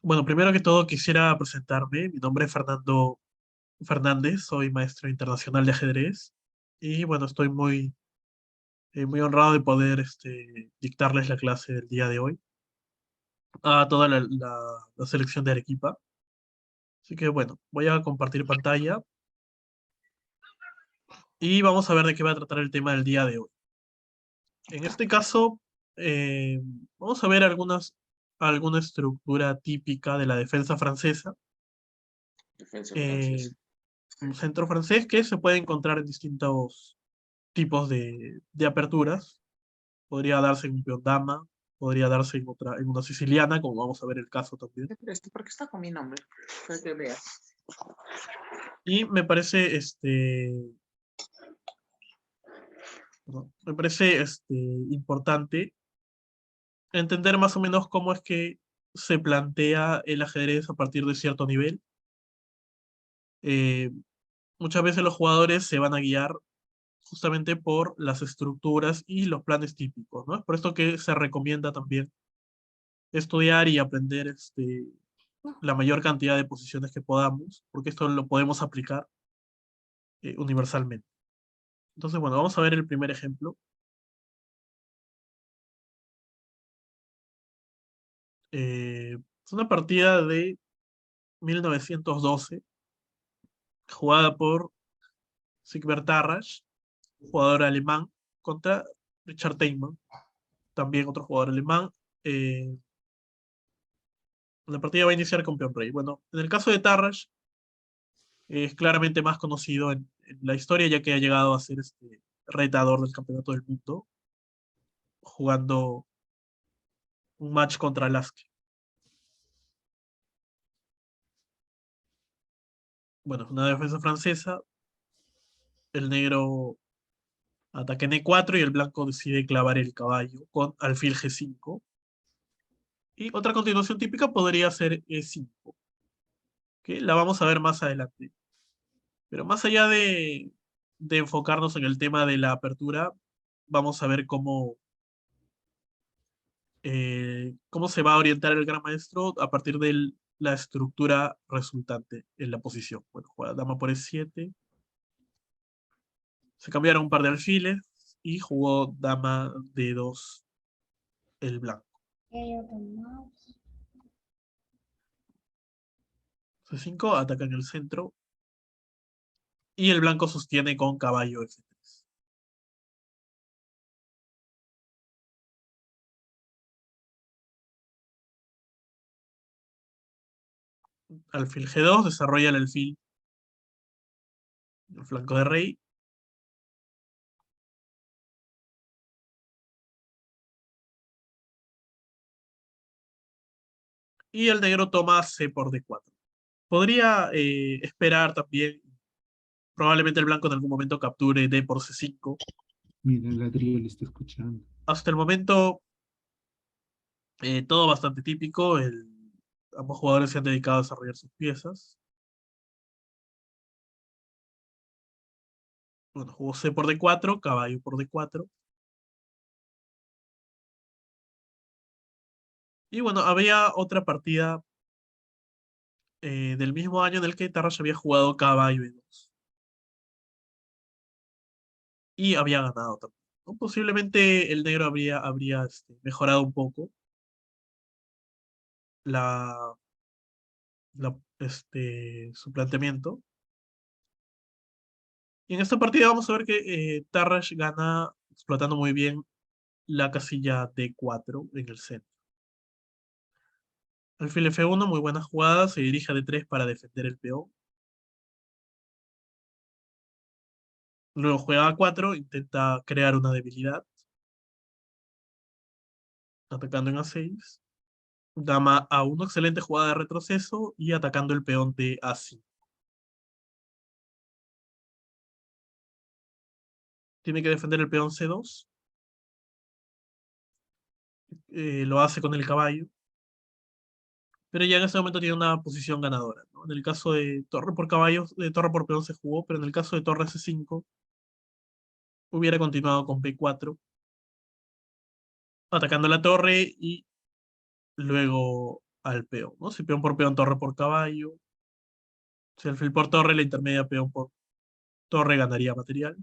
Bueno, primero que todo quisiera presentarme. Mi nombre es Fernando Fernández, soy maestro internacional de ajedrez y bueno, estoy muy honrado de poder dictarles la clase del día de hoy a toda la selección de Arequipa. Así que bueno, voy a compartir pantalla y vamos a ver de qué va a tratar el tema del día de hoy. En este caso, eh, vamos a ver alguna estructura típica de la defensa francesa. Defensa eh, francesa. un centro francés que se puede encontrar en distintos tipos de aperturas. Podría darse en un peón dama, podría darse en una siciliana, como vamos a ver el caso también. ¿Por qué está con mi nombre? Para que veas. Y me parece importante entender más o menos cómo es que se plantea el ajedrez a partir de cierto nivel. Eh, Muchas veces los jugadores se van a guiar justamente por las estructuras y los planes típicos, ¿no? Es por esto que se recomienda también estudiar y aprender la mayor cantidad de posiciones que podamos, porque esto lo podemos aplicar universalmente. Entonces, bueno, vamos a ver el primer ejemplo. Es una partida de 1912, jugada por Siegbert Tarrasch, jugador alemán, contra Richard Feynman, también otro jugador alemán. Eh, la partida va a iniciar con peón rey. Bueno, en el caso de Tarrasch, es claramente más conocido en la historia, ya que ha llegado a ser retador del campeonato del mundo, jugando un match contra Lasky. Bueno, una defensa francesa, el negro ataca en E4 y el blanco decide clavar el caballo con alfil G5. Y otra continuación típica podría ser E5, que la vamos a ver más adelante. Pero más allá de enfocarnos en el tema de la apertura, vamos a ver cómo se va a orientar el gran maestro a partir de la estructura resultante en la posición. Bueno, juega dama por E7, se cambiaron un par de alfiles y jugó dama D2 el blanco. C5 ataca en el centro y el blanco sostiene con caballo F3. Alfil G2 desarrolla el alfil en el flanco de rey. Y el negro toma C por D4. Podría esperar también, probablemente el blanco en algún momento capture D por C5. Mira, el ladrillo está escuchando. Hasta el momento, todo bastante típico. Ambos jugadores se han dedicado a desarrollar sus piezas. Bueno, jugó C por D4, caballo por D4. Y bueno, había otra partida del mismo año en el que Tarrasch había jugado caballo E2. Y había ganado también, ¿no? Posiblemente el negro habría mejorado un poco la, su planteamiento. Y en esta partida vamos a ver que Tarrasch gana explotando muy bien la casilla D4 en el centro. Alfil F1, muy buena jugada, se dirige a D3 para defender el peón. Luego juega A4, intenta crear una debilidad, atacando en A6. Dama A1, excelente jugada de retroceso y atacando el peón de A5. Tiene que defender el peón C2. Lo hace con el caballo. Pero ya en este momento tiene una posición ganadora, ¿no? En el caso de torre por caballo, de torre por peón se jugó, pero en el caso de torre C5, hubiera continuado con B4, atacando la torre y luego al peón, ¿no? Si peón por peón, torre por caballo. Si alfil por torre, la intermedia peón por torre ganaría material.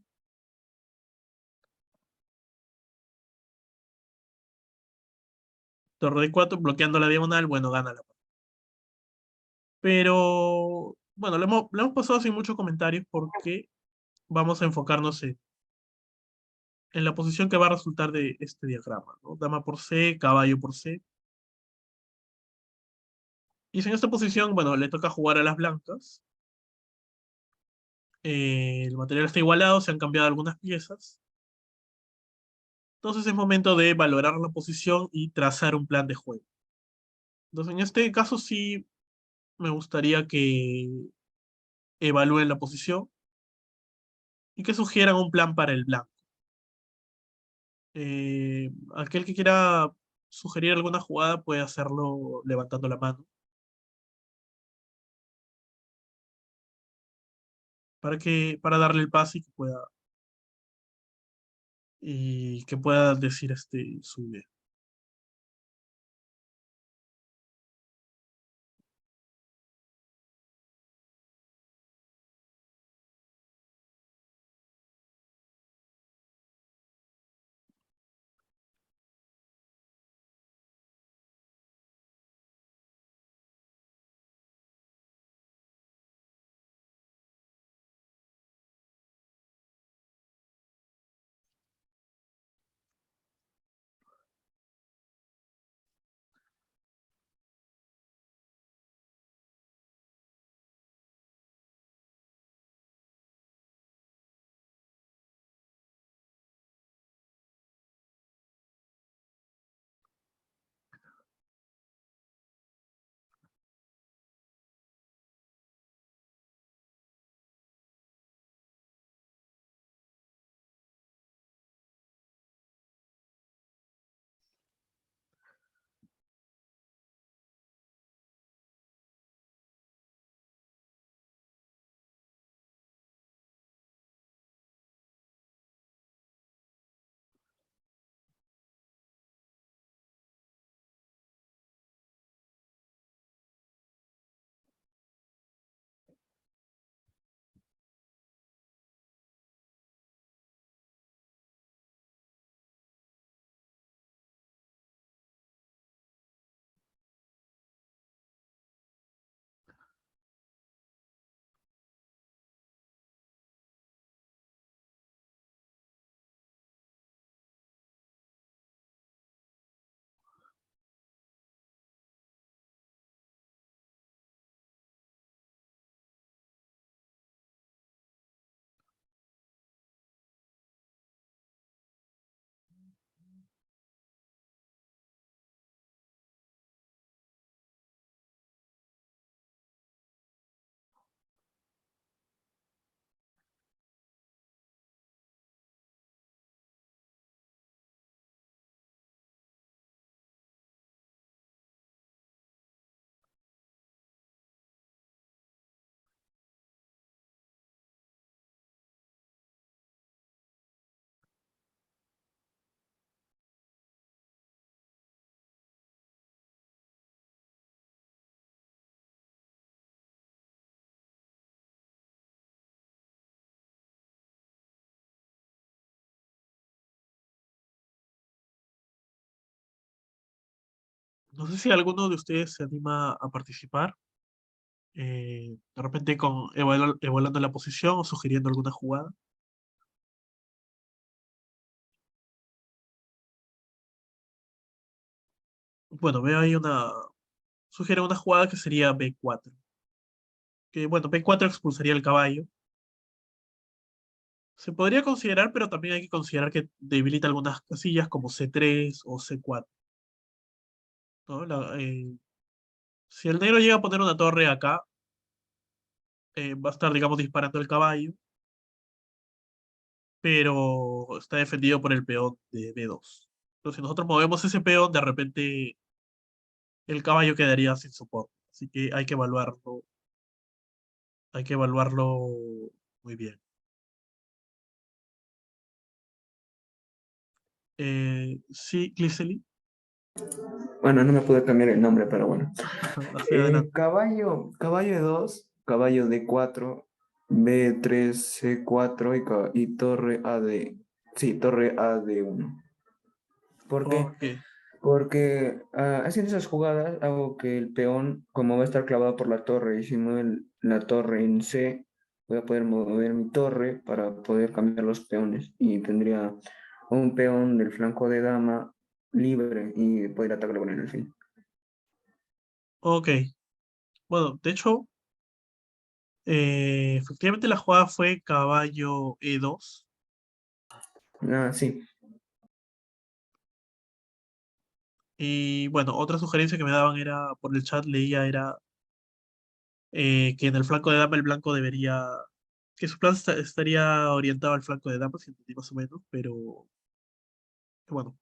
Torre de 4 bloqueando la diagonal, bueno, gana la partida. Pero, bueno, lo hemos pasado sin muchos comentarios porque vamos a enfocarnos en la posición que va a resultar de este diagrama, ¿no? Dama por C, caballo por C. Y si en esta posición, bueno, le toca jugar a las blancas. El material está igualado, se han cambiado algunas piezas. Entonces es momento de valorar la posición y trazar un plan de juego. Entonces, en este caso sí me gustaría que evalúen la posición y que sugieran un plan para el blanco. Aquel que quiera sugerir alguna jugada puede hacerlo levantando la mano para darle el pase y que pueda decir su idea. No sé si alguno de ustedes se anima a participar, de repente evaluando la posición o sugiriendo alguna jugada. Bueno, veo ahí sugiere una jugada que sería B4. Que bueno, B4 expulsaría el caballo. Se podría considerar, pero también hay que considerar que debilita algunas casillas como C3 o C4, ¿no? Si el negro llega a poner una torre acá, va a estar, digamos, disparando el caballo, pero está defendido por el peón de B2. Entonces, si nosotros movemos ese peón, de repente el caballo quedaría sin soporte. Así que hay que evaluarlo muy bien. Sí, Glisely. Bueno, no me pude cambiar el nombre, pero bueno. Así adelante. Caballo E2, caballo D4, B3, C4 y torre AD. Sí, torre AD1. ¿Por qué? Ok, Porque haciendo esas jugadas hago que el peón, como va a estar clavado por la torre, y si mueve la torre en C, voy a poder mover mi torre para poder cambiar los peones. Y tendría un peón del flanco de dama libre y poder atacarlo con el alfil. ok. Bueno, de hecho, efectivamente la jugada fue caballo E2. Ah, sí. Y bueno, otra sugerencia que me daban era, por el chat leía, era que en el flanco de dama el blanco debería, que su plan estaría orientado al flanco de dama, si entendí más o menos, pero bueno,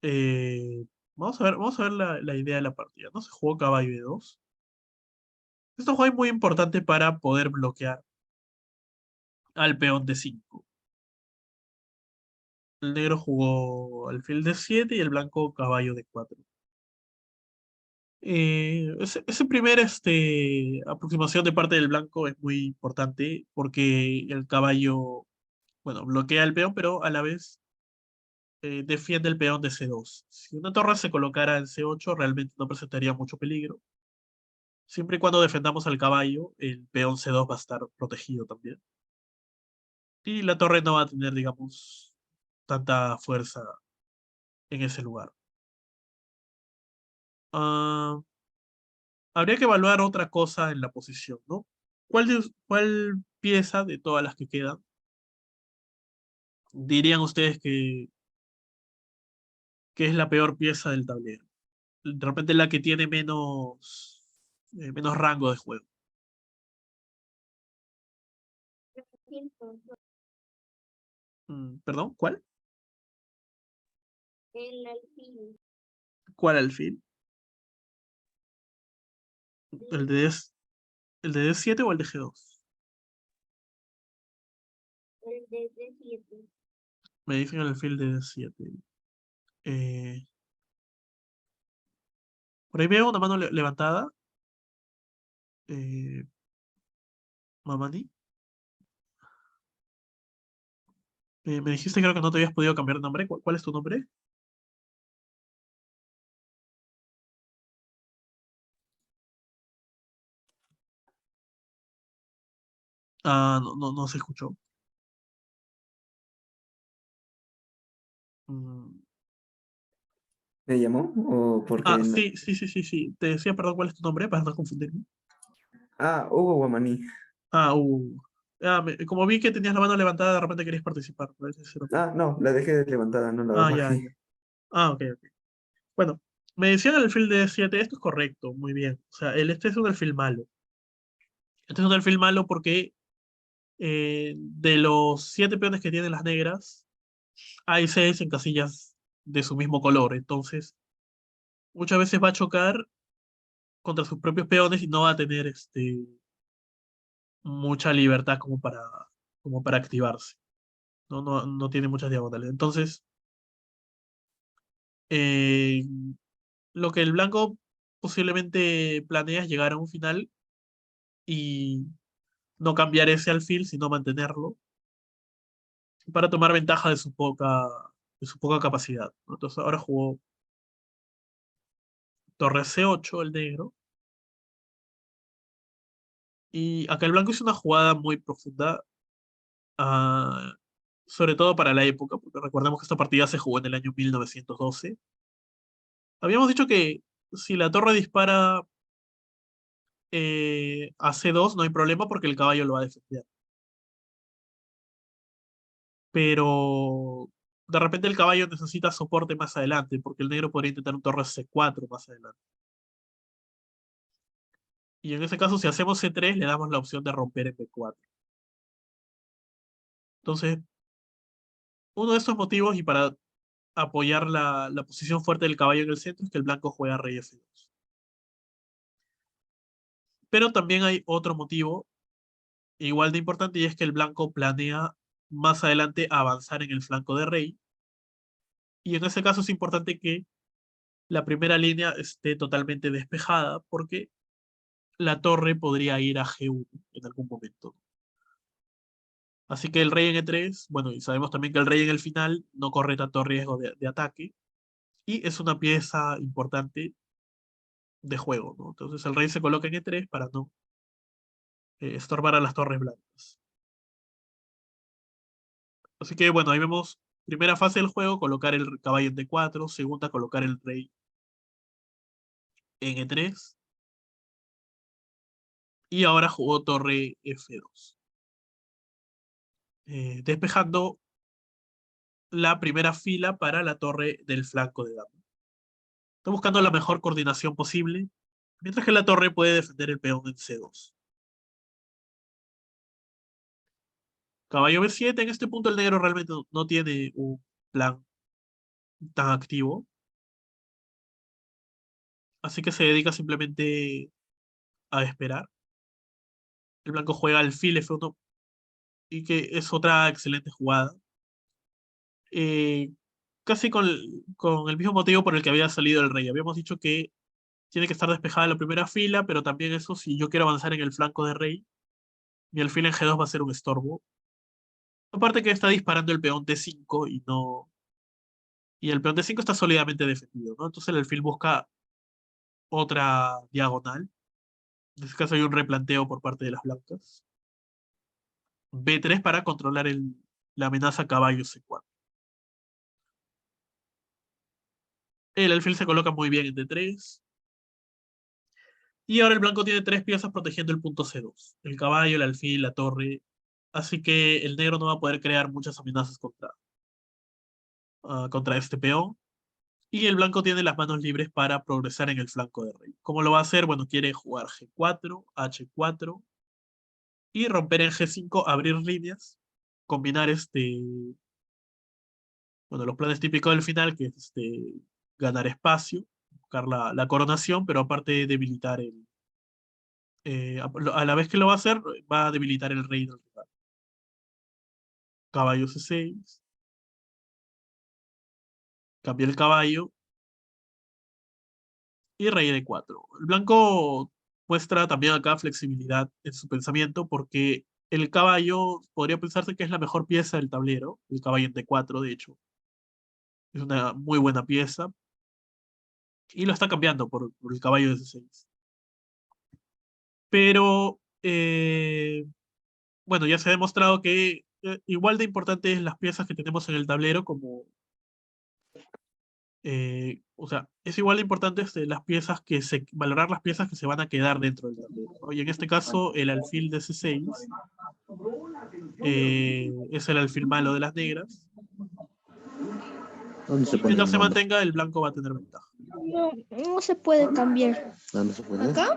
eh, vamos a ver la idea de la partida. No se jugó caballo de 2. Esto juego es muy importante para poder bloquear al peón de 5. El negro jugó alfil de 7 y el blanco caballo de 4. Ese primer aproximación de parte del blanco es muy importante porque el caballo, bueno, bloquea el peón, pero a la vez defiende el peón de C2. Si una torre se colocara en C8, realmente no presentaría mucho peligro. Siempre y cuando defendamos al caballo, el peón C2 va a estar protegido también. Y la torre no va a tener, digamos, tanta fuerza en ese lugar. Ah, habría que evaluar otra cosa en la posición, ¿no? ¿Cuál pieza de todas las que quedan dirían ustedes que es la peor pieza del tablero? De repente la que tiene menos rango de juego. ¿Perdón? ¿Cuál? El alfil. ¿Cuál alfil? ¿El de, D, el de D7 o el de G2? El de D7. Me dicen el alfil de D7. Eh, por ahí veo una mano levantada. Eh, Mamani. Me dijiste creo que no te habías podido cambiar de nombre. ¿Cuál es tu nombre? Ah, no se escuchó. Mm. ¿Me llamó? ¿O Ah, porque no? sí. Te decía, perdón, ¿cuál es tu nombre? Para no confundirme. Ah, Hugo Guamaní. Ah, como vi que tenías la mano levantada, de repente querías participar. ¿No? Ese era Ah, no, la dejé levantada, no la Ah, ya, bajé. ya. Ah, ok. Bueno, me decían el alfil de 7, esto es correcto, muy bien. O sea, este es un alfil malo. Este es un alfil malo porque de los 7 peones que tienen las negras, hay 6 en casillas de su mismo color. Entonces, muchas veces va a chocar contra sus propios peones y no va a tener mucha libertad como para activarse. No tiene muchas diagonales. Entonces, eh, lo que el blanco posiblemente planea es llegar a un final y no cambiar ese alfil, sino mantenerlo para tomar ventaja de su poca capacidad, ¿no? Entonces ahora jugó torre C8 el negro, y acá el blanco hizo una jugada muy profunda, ah, sobre todo para la época, porque recordemos que esta partida se jugó en el año 1912. Habíamos dicho que si la torre dispara a C2 no hay problema porque el caballo lo va a defender. Pero de repente el caballo necesita soporte más adelante, porque el negro podría intentar un torre C4 más adelante. Y en ese caso, si hacemos C3, le damos la opción de romper en B4. Entonces, uno de esos motivos, y para apoyar la posición fuerte del caballo en el centro, es que el blanco juega rey F2. Pero también hay otro motivo igual de importante, y es que el blanco planea más adelante avanzar en el flanco de rey. Y en ese caso es importante que la primera línea esté totalmente despejada porque la torre podría ir a G1 en algún momento. Así que el rey en E3, bueno, y sabemos también que el rey en el final no corre tanto riesgo de ataque y es una pieza importante de juego, ¿no? Entonces el rey se coloca en E3 para no estorbar a las torres blancas. Así que bueno, ahí vemos primera fase del juego, colocar el caballo en D4, segunda, colocar el rey en E3 y ahora jugó torre F2, despejando la primera fila para la torre del flanco de dama. Está buscando la mejor coordinación posible, mientras que la torre puede defender el peón en C2. Caballo B7, en este punto el negro realmente no tiene un plan tan activo, así que se dedica simplemente a esperar. El blanco juega alfil F1 y que es otra excelente jugada. Eh, Casi con el mismo motivo por el que había salido el rey. Habíamos dicho que tiene que estar despejada la primera fila, pero también eso, si yo quiero avanzar en el flanco de rey, mi alfil en G2 va a ser un estorbo. Aparte que está disparando el peón D5 y no. Y el peón D5 está sólidamente defendido, ¿no? Entonces el alfil busca otra diagonal. En este caso hay un replanteo por parte de las blancas. B3 para controlar la amenaza caballo C4. El alfil se coloca muy bien en D3. Y ahora el blanco tiene tres piezas protegiendo el punto C2. El caballo, el alfil, la torre. Así que el negro no va a poder crear muchas amenazas contra este peón. Y el blanco tiene las manos libres para progresar en el flanco de rey. ¿Cómo lo va a hacer? Bueno, quiere jugar G4, H4 y romper en G5, abrir líneas, combinar bueno, los planes típicos del final, que es ganar espacio, buscar la coronación, pero aparte debilitar a la vez que lo va a hacer, va a debilitar el rey del rival. Caballo C6, cambia el caballo y rey D4. El blanco muestra también acá flexibilidad en su pensamiento porque el caballo podría pensarse que es la mejor pieza del tablero, el caballo en D4 de hecho. Es una muy buena pieza y lo está cambiando por el caballo de C6. Pero, bueno, ya se ha demostrado que igual de importantes las piezas que tenemos en el tablero como o sea, es igual de importante valorar las piezas que se van a quedar dentro del tablero, ¿no? Y en este caso, el alfil de C6 es el alfil malo de las negras. ¿Dónde se Y pone mientras el se nombre? mantenga, el blanco va a tener ventaja. No, no se puede cambiar. ¿Dónde se puede? ¿Acá?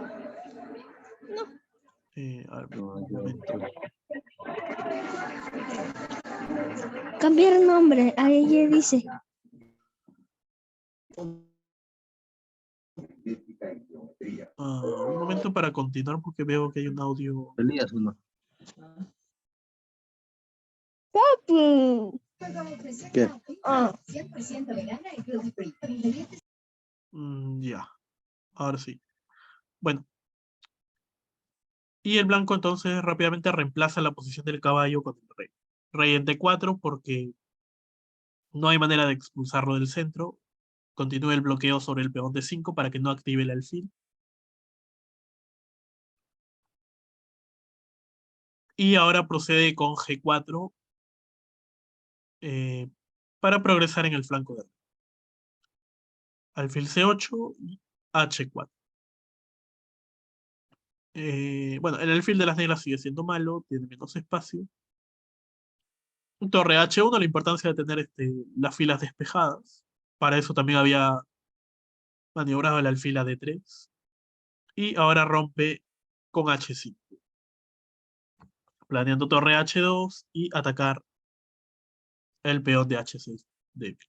A ver, No, un yo- momento. Cambiar nombre. Ahí dice. Un momento para continuar porque veo que hay un audio. Elías, uno. Mm, ¿Qué? ah, Ya, ahora sí. Bueno, y el blanco entonces rápidamente reemplaza la posición del caballo con el rey. Rey en D4 porque no hay manera de expulsarlo del centro. Continúa el bloqueo sobre el peón D5 para que no active el alfil. Y ahora procede con G4 eh, para progresar en el flanco de rey. Alfil C8 y H4. Bueno, el alfil de las negras sigue siendo malo, tiene menos espacio. Torre H1, la importancia de tener las filas despejadas. Para eso también había maniobrado el alfil a D3. Y ahora rompe con H5. Planeando torre H2 y atacar el peón de H6 débil.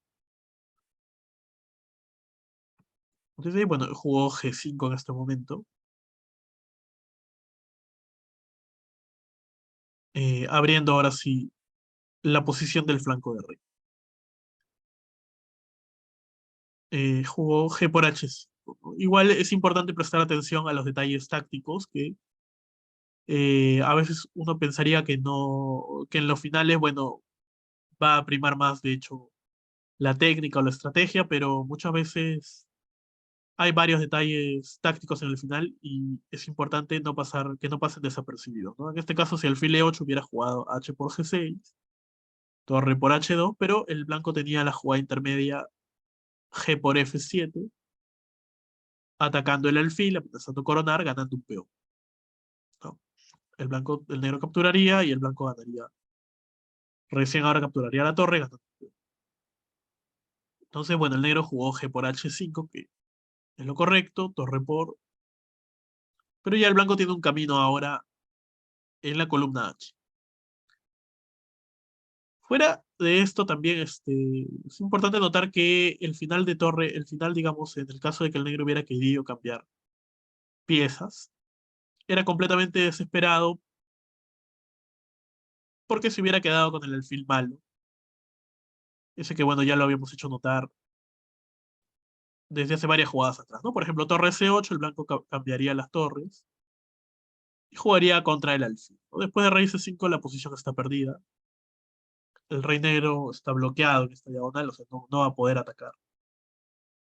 Entonces, bueno, jugó G5 en este momento. Abriendo ahora sí la posición del flanco de rey. jugó G por H5, ¿no? Igual es importante prestar atención a los detalles tácticos que a veces uno pensaría que no, que en los finales, bueno, va a primar más, de hecho, la técnica o la estrategia, pero muchas veces hay varios detalles tácticos en el final y es importante no pasar, que no pasen desapercibidos, ¿no? En este caso, si alfil E8 hubiera jugado H por G6, torre por H2, pero el blanco tenía la jugada intermedia G por F7, atacando el alfil, amenazando coronar, ganando un peón, ¿no? El blanco, el negro capturaría y el blanco ganaría. Recién ahora capturaría la torre, ganando un peón. Entonces, bueno, el negro jugó G por H5, que es lo correcto, torre por... Pero ya el blanco tiene un camino ahora en la columna H. Fuera de esto también es importante notar que el final de torre, el final, digamos, en el caso de que el negro hubiera querido cambiar piezas, era completamente desesperado porque se hubiera quedado con el alfil malo. Ese que, bueno, ya lo habíamos hecho notar desde hace varias jugadas atrás, ¿no? Por ejemplo, torre C8, el blanco cambiaría las torres y jugaría contra el alfil, ¿no? Después de rey C5 la posición está perdida. El rey negro está bloqueado en esta diagonal, o sea, no va a poder atacar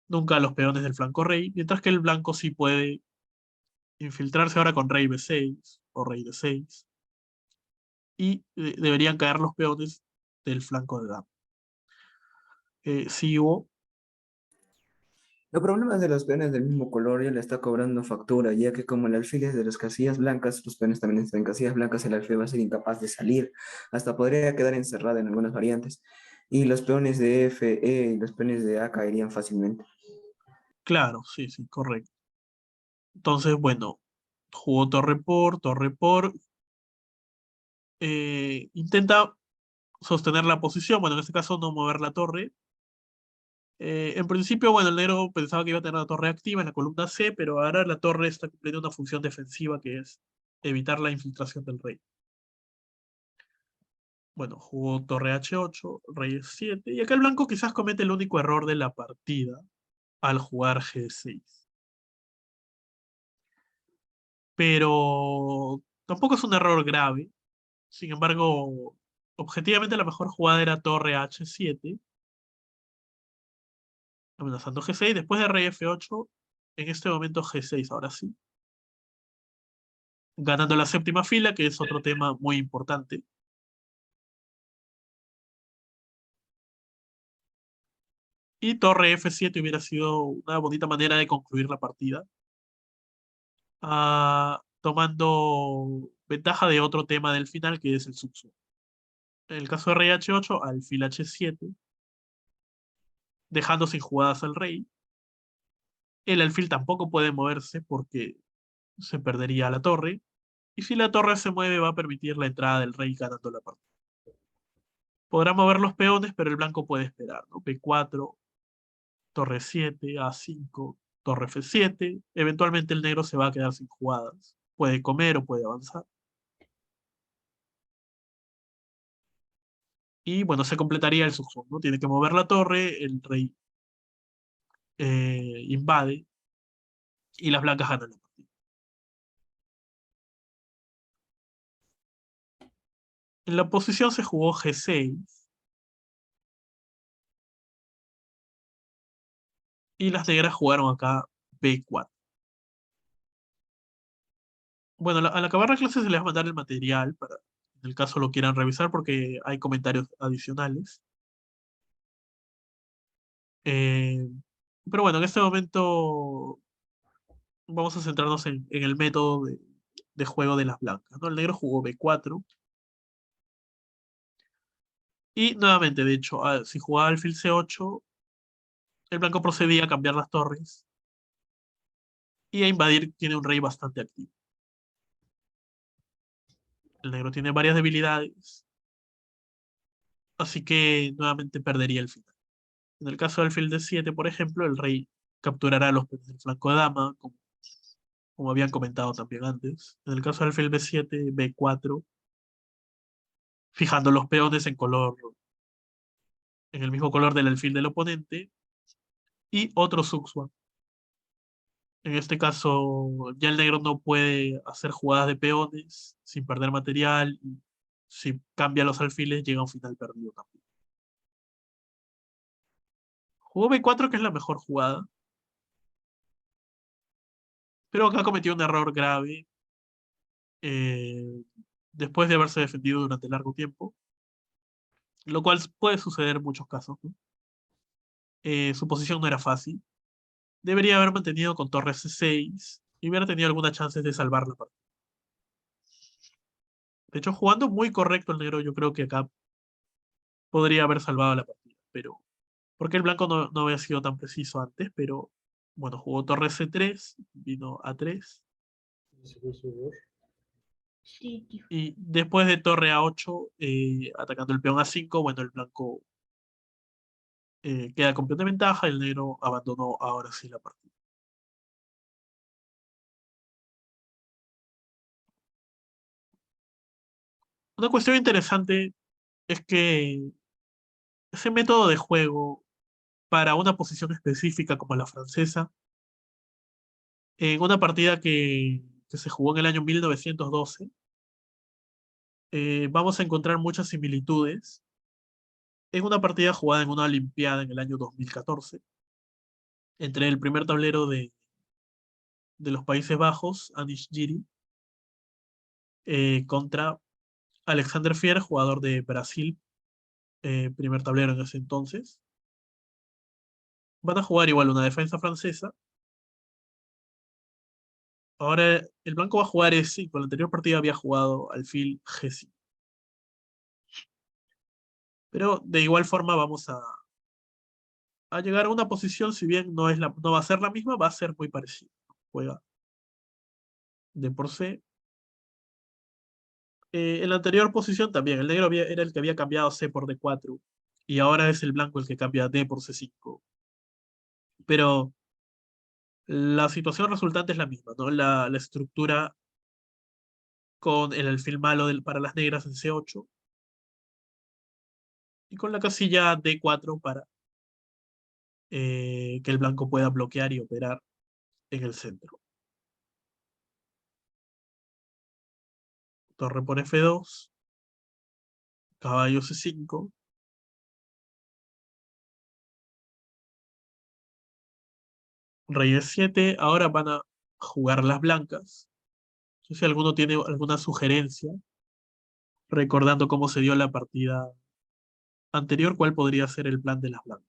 nunca a los peones del flanco rey, mientras que el blanco sí puede infiltrarse ahora con rey B6 o rey D6 y deberían caer los peones del flanco de dama. Sigo. Los problemas de los peones del mismo color ya le está cobrando factura, ya que como el alfil es de las casillas blancas, los peones también están en casillas blancas, el alfil va a ser incapaz de salir, hasta podría quedar encerrado en algunas variantes. Y los peones de F, E y los peones de A caerían fácilmente. Claro, sí, sí, correcto. Entonces, bueno, jugó torre por. Intenta sostener la posición, bueno, en este caso no mover la torre. En principio, bueno, el negro pensaba que iba a tener la torre activa en la columna C, pero ahora la torre está cumpliendo una función defensiva que es evitar la infiltración del rey. Bueno, jugó torre H8, rey E7, y acá el blanco quizás comete el único error de la partida al jugar G6. Pero tampoco es un error grave. Sin embargo, objetivamente la mejor jugada era torre H7, amenazando G6, después de rey F8, en este momento G6, ahora sí. Ganando la séptima fila, que es otro tema muy importante. Y torre F7 hubiera sido una bonita manera de concluir la partida, tomando ventaja de otro tema del final, que es el subsumo. En el caso de rey H8, alfil H7, dejando sin jugadas al rey. El alfil tampoco puede moverse porque se perdería la torre. Y si la torre se mueve, va a permitir la entrada del rey ganando la partida. Podrá mover los peones, pero el blanco puede esperar, ¿no? B4, torre 7, A5, torre F7. Eventualmente el negro se va a quedar sin jugadas. Puede comer o puede avanzar. Y bueno, se completaría el subsumo, ¿no? Tiene que mover la torre, el rey invade y las blancas ganan la partida. En la oposición se jugó G6 y las negras jugaron acá B4. Bueno, al acabar la clase se les va a mandar el material para, en el caso lo quieran revisar, porque hay comentarios adicionales. Eh, pero bueno, en este momento vamos a centrarnos en el método de juego de las blancas, ¿no? El negro jugó B4 y nuevamente, de hecho, si jugaba alfil C8, el blanco procedía a cambiar las torres y a invadir. Tiene un rey bastante activo. El negro tiene varias debilidades, así que nuevamente perdería el final. En el caso del alfil D7, por ejemplo, el rey capturará los peones del flanco de dama, como habían comentado también antes. En el caso del alfil B7, B4, fijando los peones en el mismo color del alfil del oponente, y otro Suxuan. En este caso, ya el negro no puede hacer jugadas de peones sin perder material. Y si cambia los alfiles, llega a un final perdido también. Jugó B4, que es la mejor jugada, pero acá cometió un error grave eh, después de haberse defendido durante largo tiempo, lo cual puede suceder en muchos casos, ¿no? Su posición no era fácil. Debería haber mantenido con torre C6 y hubiera tenido algunas chances de salvar la partida. De hecho, jugando muy correcto el negro, yo creo que acá podría haber salvado la partida, pero porque el blanco no había sido tan preciso antes, pero bueno, jugó torre C3, vino A3, y después de torre A8, atacando el peón A5, bueno, el blanco queda con peón de ventaja, el negro abandonó ahora sí la partida. Una cuestión interesante es que ese método de juego para una posición específica como la francesa, en una partida que se jugó en el año 1912, vamos a encontrar muchas similitudes en una partida jugada en una Olimpiada en el año 2014 entre el primer tablero de los Países Bajos, Anish Giri, contra Alexander Fier, jugador de Brasil, primer tablero en ese entonces. Van a jugar igual una defensa francesa. Ahora el blanco va a jugar E5. La anterior partida había jugado alfil G5. Pero de igual forma vamos a llegar a una posición, si bien no va a ser la misma, va a ser muy parecida. Juega de por C. En la anterior posición también, el negro era el que había cambiado C por D4 y ahora es el blanco el que cambia D por C5. Pero la situación resultante es la misma, ¿no? La estructura con el alfil malo para las negras en C8 y con la casilla D4 para que el blanco pueda bloquear y operar en el centro. Torre por F2, caballo C5, rey E7. Ahora van a jugar las blancas. No sé si alguno tiene alguna sugerencia, recordando cómo se dio la partida anterior, cuál podría ser el plan de las blancas.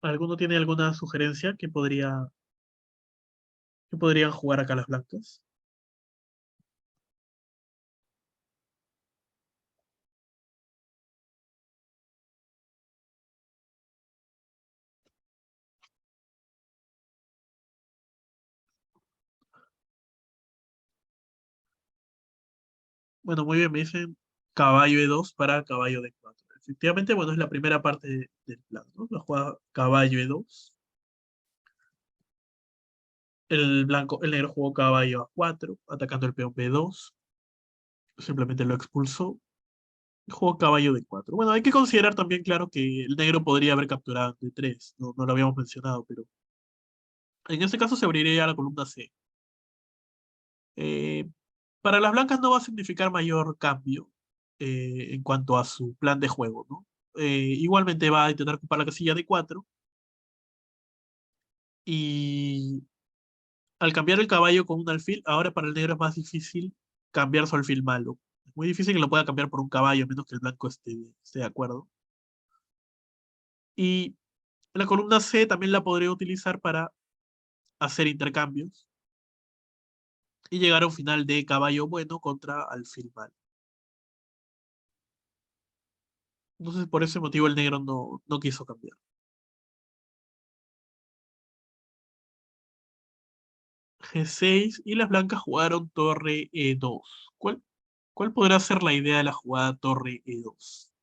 ¿Alguno tiene alguna sugerencia que podrían jugar acá las blancas? Bueno, muy bien, me dicen caballo E2 para caballo D4. Efectivamente, bueno, es la primera parte del plan, ¿no? La jugada caballo E2. El negro jugó caballo A4, atacando el peón B2. Simplemente lo expulsó. Jugó caballo D4. Bueno, hay que considerar también, claro, que el negro podría haber capturado en D3. No, no lo habíamos mencionado, pero en este caso se abriría la columna C. Eh, para las blancas no va a significar mayor cambio en cuanto a su plan de juego, ¿no? Igualmente va a intentar ocupar la casilla D4 y al cambiar el caballo con un alfil, ahora para el negro es más difícil cambiar su alfil malo. Es muy difícil que lo pueda cambiar por un caballo, a menos que el blanco esté de acuerdo. Y la columna C también la podría utilizar para hacer intercambios y llegar a un final de caballo bueno contra alfil malo. Entonces, por ese motivo el negro no quiso cambiar. G6 y las blancas jugaron torre E2. ¿Cuál podrá ser la idea de la jugada torre E2?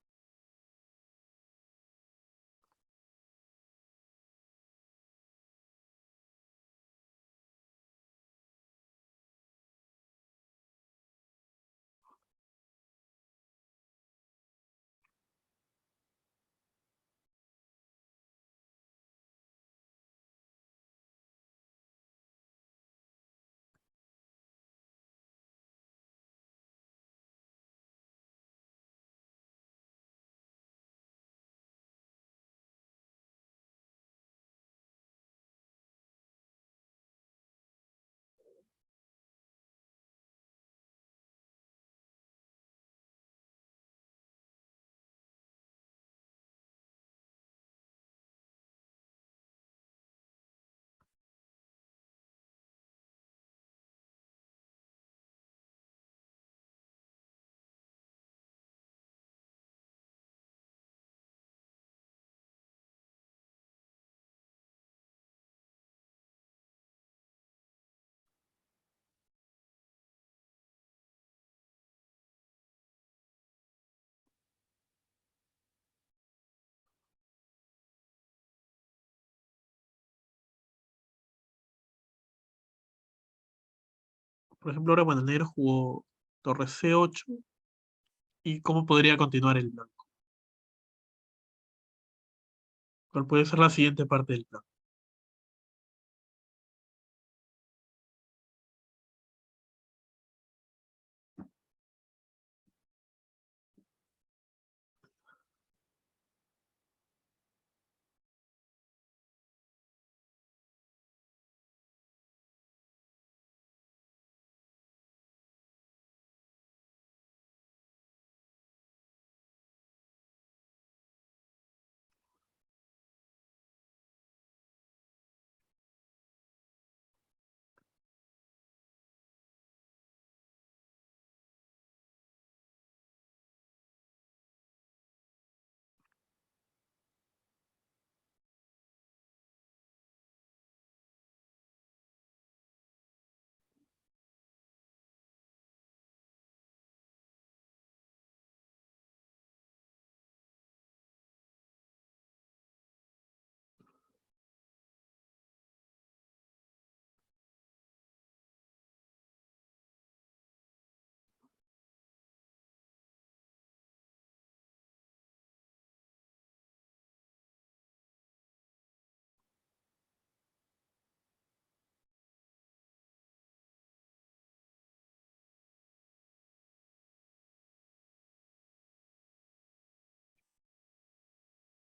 Por ejemplo, ahora, bueno, el negro jugó torre C8 y cómo podría continuar el blanco. ¿Cuál puede ser la siguiente parte del plan?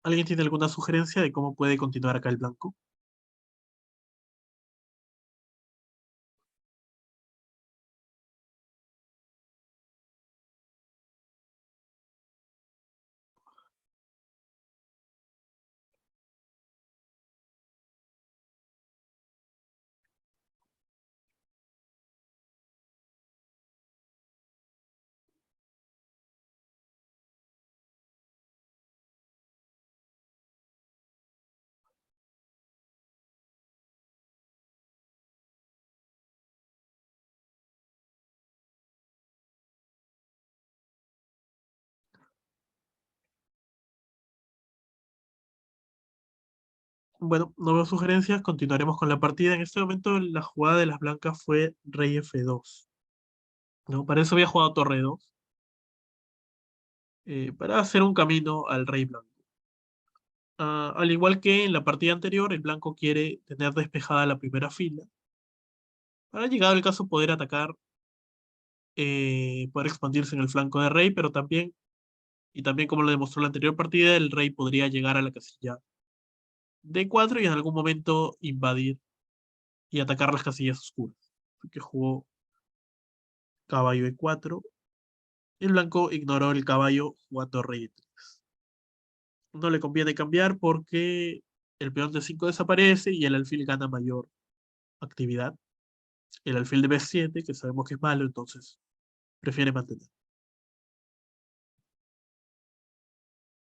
¿Alguien tiene alguna sugerencia de cómo puede continuar acá el blanco? Bueno, no veo sugerencias, continuaremos con la partida. En este momento la jugada de las blancas fue rey F2. ¿No? Para eso había jugado torre 2, para hacer un camino al rey blanco. Al igual que en la partida anterior, el blanco quiere tener despejada la primera fila, para llegado el caso poder atacar, poder expandirse en el flanco de rey, pero también, y también como lo demostró la anterior partida, el rey podría llegar a la casilla D4 y en algún momento invadir y atacar las casillas oscuras. Así que jugó caballo E4. El blanco ignoró el caballo jugando rey E3. No le conviene cambiar porque el peón de 5 desaparece y el alfil gana mayor actividad. El alfil de B7, que sabemos que es malo, entonces prefiere mantener.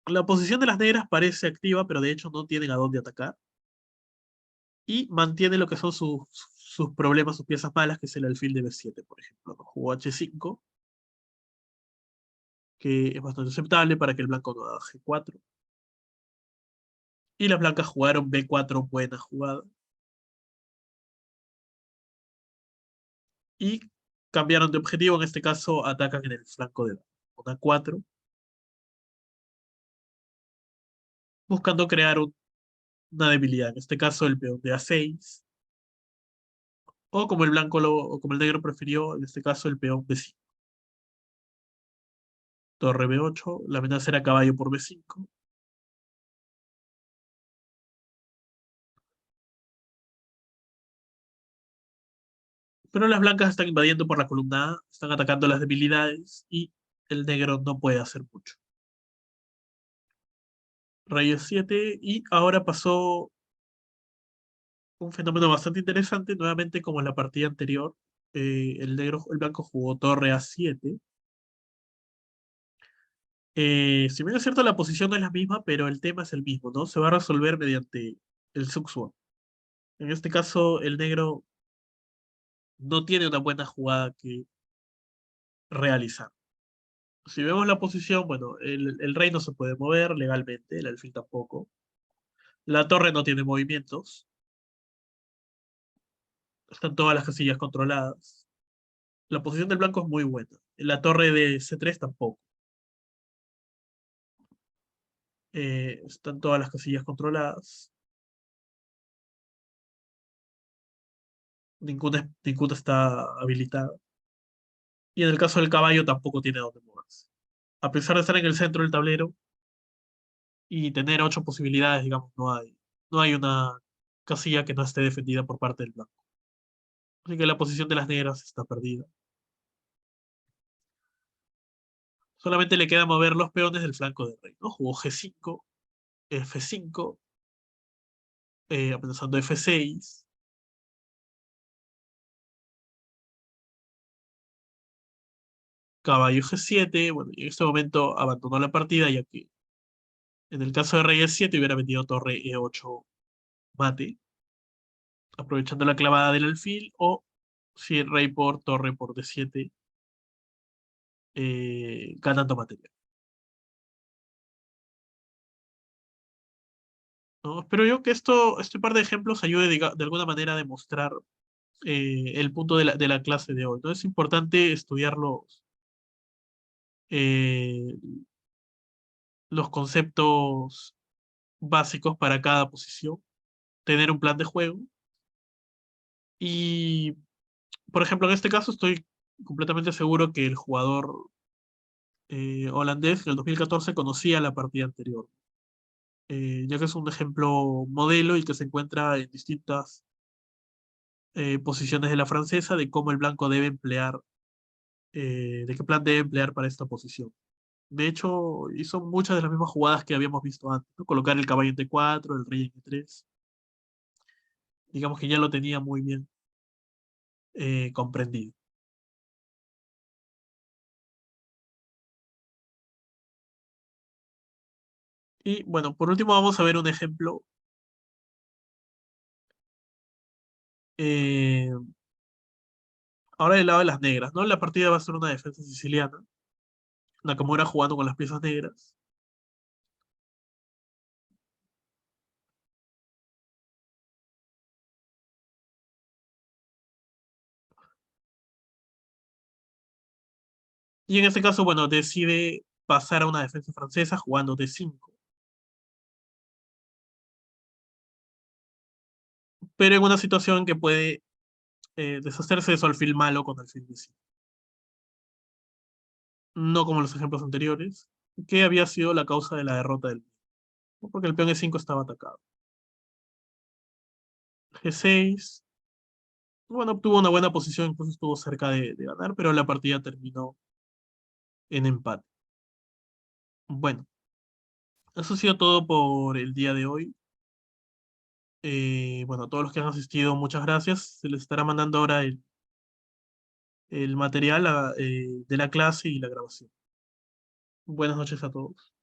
La posición de las negras parece activa, pero de hecho no tienen a dónde atacar. Y mantiene lo que son sus problemas, sus piezas malas, que es el alfil de B7, por ejemplo. Jugó H5, que es bastante aceptable para que el blanco no haga G4. Y las blancas jugaron B4, buena jugada. Y cambiaron de objetivo, en este caso atacan en el flanco de una 4, buscando crear una debilidad, en este caso el peón de A6, o como el blanco o como el negro prefirió, en este caso el peón B5. Torre B8, la amenaza era caballo por B5. Pero las blancas están invadiendo por la columna A, están atacando las debilidades y el negro no puede hacer mucho. Rey E7 y ahora pasó un fenómeno bastante interesante, nuevamente como en la partida anterior. El blanco jugó torre A7. Si bien es cierto, la posición no es la misma, pero el tema es el mismo, ¿no? Se va a resolver mediante el Suksua. En este caso, el negro no tiene una buena jugada que realizar. Si vemos la posición, bueno, el rey no se puede mover legalmente, el alfil tampoco. La torre no tiene movimientos. Están todas las casillas controladas. La posición del blanco es muy buena. La torre de C3 tampoco. Están todas las casillas controladas. Ninguna está habilitada. Y en el caso del caballo tampoco tiene dónde moverse. A pesar de estar en el centro del tablero y tener 8 posibilidades, digamos, no hay una casilla que no esté defendida por parte del blanco. Así que la posición de las negras está perdida. Solamente le queda mover los peones del flanco del rey, ¿no? Jugó G5, F5, amenazando F6. Caballo G7, bueno, y en este momento abandonó la partida, ya que en el caso de rey E7 hubiera venido torre E8 mate, aprovechando la clavada del alfil, o si el rey por torre por D7, ganando material. ¿No? Espero yo que este par de ejemplos ayude de alguna manera a demostrar el punto de la clase de hoy, ¿no? Es importante estudiar eh, los conceptos básicos para cada posición, tener un plan de juego y, por ejemplo, en este caso estoy completamente seguro que el jugador holandés en el 2014 conocía la partida anterior, ya que es un ejemplo modelo y que se encuentra en distintas posiciones de la francesa de cómo el blanco debe emplear, de qué plan debe emplear para esta posición. De hecho, hizo muchas de las mismas jugadas que habíamos visto antes, ¿no? Colocar el caballo en D4, el rey en E3. Digamos que ya lo tenía muy bien comprendido. Y bueno, por último vamos a ver un ejemplo. eh, Ahora del lado de las negras, ¿no? La partida va a ser una defensa siciliana. Nakamura jugando con las piezas negras. Y en este caso, bueno, decide pasar a una defensa francesa jugando D5. Pero en una situación que puede deshacerse de su alfil malo con alfil D5. No como los ejemplos anteriores, que había sido la causa de la derrota del peón, porque el peón E5 estaba atacado. G6. Bueno, obtuvo una buena posición, incluso estuvo cerca de ganar, pero la partida terminó en empate. Bueno, eso ha sido todo por el día de hoy. Bueno, a todos los que han asistido, muchas gracias. Se les estará mandando ahora el material de la clase y la grabación. Buenas noches a todos.